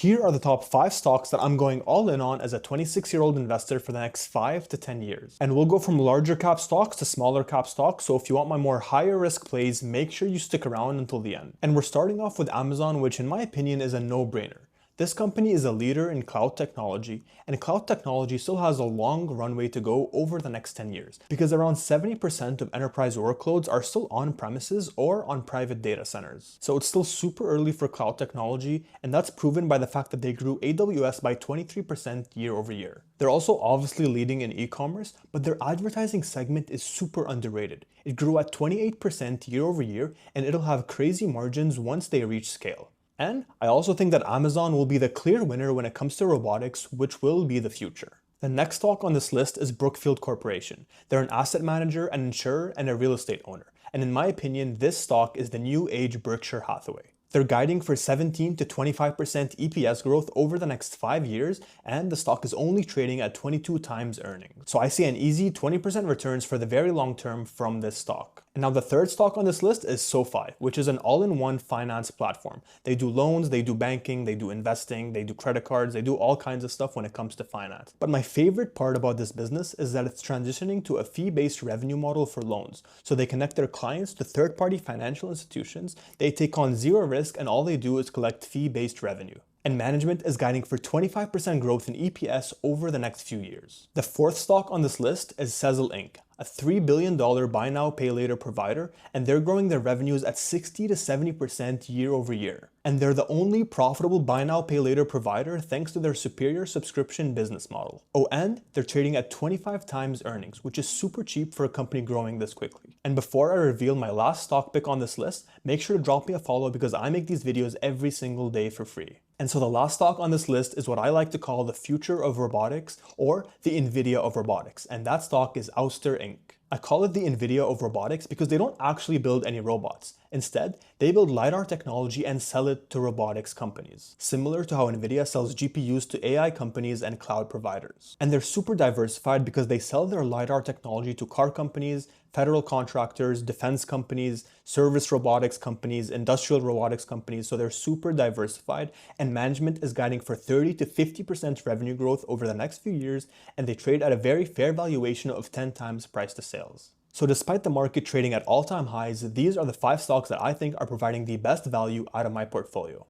Here are the top 5 stocks that I'm going all in on as a 26-year-old investor for the next 5 to 10 years. And we'll go from larger cap stocks to smaller cap stocks, so if you want my more higher risk plays, make sure you stick around until the end. And we're starting off with Amazon, which in my opinion is a no-brainer. This company is a leader in cloud technology, and cloud technology still has a long runway to go over the next 10 years, because around 70% of enterprise workloads are still on premises or on private data centers. So it's still super early for cloud technology, and that's proven by the fact that they grew AWS by 23% year over year. They're also obviously leading in e-commerce, but their advertising segment is super underrated. It grew at 28% year over year, and it'll have crazy margins once they reach scale. And I also think that Amazon will be the clear winner when it comes to robotics, which will be the future. The next stock on this list is Brookfield Corporation. They're an asset manager, an insurer, and a real estate owner. And in my opinion, this stock is the new age Berkshire Hathaway. They're guiding for 17 to 25% EPS growth over the next 5 years, and the stock is only trading at 22 times earnings. So I see an easy 20% returns for the very long term from this stock. And now the third stock on this list is SoFi, which is an all-in-one finance platform. They do loans, they do banking, they do investing, they do credit cards, they do all kinds of stuff when it comes to finance. But my favorite part about this business is that it's transitioning to a fee-based revenue model for loans. So they connect their clients to third-party financial institutions, they take on zero risk, and all they do is collect fee-based revenue. And management is guiding for 25% growth in EPS over the next few years. The fourth stock on this list is Sezzle Inc., a $3 billion buy now, pay later provider, and they're growing their revenues at 60 to 70% year over year. And they're the only profitable buy now, pay later provider thanks to their superior subscription business model. Oh, and they're trading at 25 times earnings, which is super cheap for a company growing this quickly. And before I reveal my last stock pick on this list, make sure to drop me a follow because I make these videos every single day for free. And so the last stock on this list is what I like to call the future of robotics, or the Nvidia of robotics, and that stock is Ouster Inc. I call it the Nvidia of robotics because they don't actually build any robots. Instead, they build LiDAR technology and sell it to robotics companies, similar to how Nvidia sells GPUs to AI companies and cloud providers. And they're super diversified because they sell their LiDAR technology to car companies, federal contractors, defense companies, service robotics companies, industrial robotics companies, so they're super diversified, and management is guiding for 30 to 50% revenue growth over the next few years, and they trade at a very fair valuation of 10 times price to sales. So despite the market trading at all-time highs, these are the 5 stocks that I think are providing the best value out of my portfolio.